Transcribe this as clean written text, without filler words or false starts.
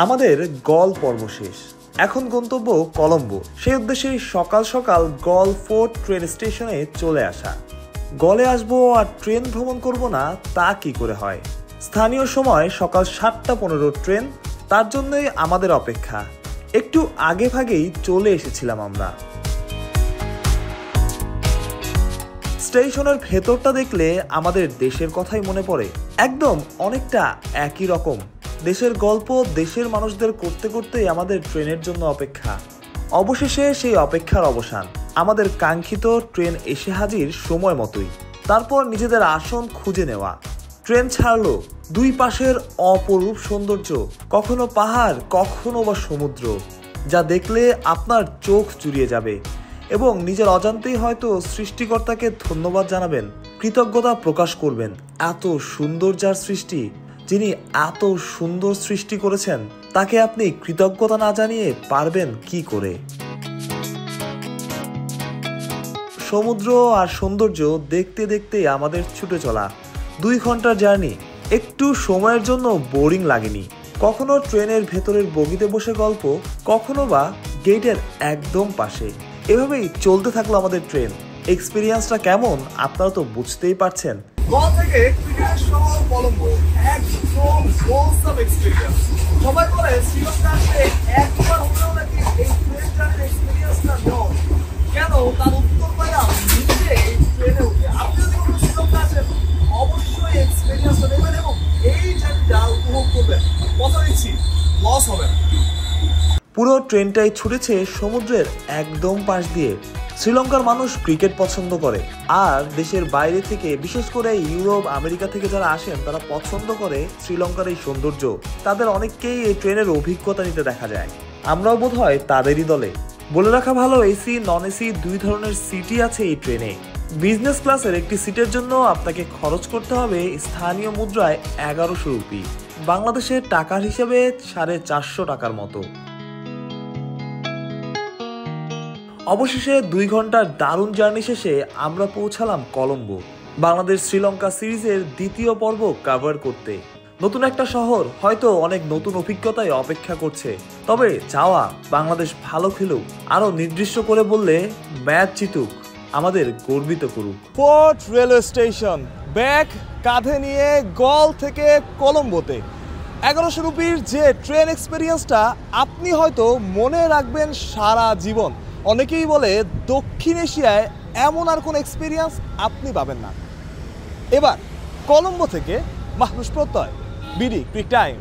আমাদের গল পর্ব শেষ। এখন গন্তব্য কলম্বো। সেই উদ্দেশ্যে সকাল সকাল গল ফোর্ট ট্রেন স্টেশনে চলে আসা। গলে আসবো আর ট্রেন ভ্রমণ করব না তা কি করে হয়? স্থানীয় সময় সকাল 7:15 ট্রেন, তার জন্যই আমাদের অপেক্ষা। একটু আগে ভাগেই চলে এসেছিলাম আমরা। স্টেশনের ভেতরটা দেখলে আমাদের দেশের কথাই মনে পড়ে। একদম অনেকটা একই রকম। দেশের গল্প দেশের মানুষদের করতে করতেই আমাদের ট্রেনের জন্য অপেক্ষা। অবশেষে সেই অপেক্ষার অবসান। আমাদের কাঙ্ক্ষিত ট্রেন এসে হাজির সময় মতোই। তারপর নিজেদের আসন খুঁজে নেওয়া। ট্রেন ছাড়লো। দুই পাশের অপরূপ সৌন্দর্য, কখনো পাহাড়, কখনো বা সমুদ্র, যা দেখলে আপনার চোখ জুড়িয়ে যাবে এবং নিজের অজান্তেই হয়তো সৃষ্টিকর্তাকে ধন্যবাদ জানাবেন, কৃতজ্ঞতা প্রকাশ করবেন। এত সুন্দর যার সৃষ্টি, যিনি এত সুন্দর সৃষ্টি করেছেন, তাকে আপনি কৃতজ্ঞতা না জানিয়ে পারবেন কি করে? সমুদ্র আর সৌন্দর্য দেখতে দেখতে আমাদের ছুটে চলা 2 ঘন্টার জার্নি একটু সময়ের জন্য বোরিং লাগেনি। কখনো ট্রেনের ভেতরের বগিতে বসে গল্প, কখনো বা গেটের একদম পাশে। এভাবেই চলতে থাকলো আমাদের ট্রেন। এক্সপিরিয়েন্সটা কেমন আপনারা তো বুঝতেই পারছেন। গোয়া থেকে ক্রিকেট শহর কলম্বো একদম হোলসাম এক্সপেরিয়েন্স। সবাই বলে শ্রীলঙ্কা আসলে একবার হলেও নাকি এই ট্রেন জার্নির এক্সপেরিয়েন্সটা নাও। কেন? তার উত্তর পাইলাম নিজে এই ট্রেনে উঠে। আপনি যদি কোনো শ্রীলঙ্কা আসেন অবশ্যই এক্সপেরিয়েন্সটা নেবেন এবং এই জার্নিটা উপভোগ করবেন। কথা দিচ্ছি, লস হবে না। পুরো ট্রেনটাই ছুটেছে সমুদ্রের একদম পাশ দিয়ে। শ্রীলঙ্কার মানুষ ক্রিকেট পছন্দ করে, আর দেশের বাইরে থেকে, বিশেষ করে ইউরোপ, আমেরিকা থেকে যারা আসেন তারা পছন্দ করে শ্রীলঙ্কার এই সৌন্দর্য। তাদের অনেককেই এই ট্রেনের অভিজ্ঞতা নিতে দেখা যায়। আমরাও বোধহয় তাদেরই দলে। বলে রাখা ভালো, এসি নন এসি 2 ধরনের সিটই আছে এই ট্রেনে। বিজনেস ক্লাসের একটি সিটের জন্য আপনাকে খরচ করতে হবে স্থানীয় মুদ্রায় 1100 রুপি, বাংলাদেশের টাকার হিসেবে 450 টাকার মতো। অবশেষে 2 ঘন্টার দারুণ জার্নি শেষে আমরা পৌঁছালাম কলম্বো, বাংলাদেশ শ্রীলঙ্কা সিরিজের 2য় পর্ব কভার করতে। নতুন একটা শহর, হয়তো অনেক নতুন অভিজ্ঞতায় অপেক্ষা করছে। তবে যাওয়া, বাংলাদেশ ভালো খেলুক, আরো নির্দিষ্ট করে বললে ম্যাচ জিতুক, আমাদের গর্বিত করুক। ফোর্ট রেলওয়ে স্টেশন, ব্যাগ কাঁধে নিয়ে গল থেকে কলম্বোতে 1100 রুপির যে ট্রেন এক্সপিরিয়েন্সটা আপনি হয়তো মনে রাখবেন সারা জীবন। অনেকেই বলে দক্ষিণ এশিয়ায় এমন আর কোনো এক্সপিরিয়েন্স আপনি পাবেন না। এবার কলম্বো থেকে মাহরুষ প্রত্যয়, বিডি ক্রিক টাইম।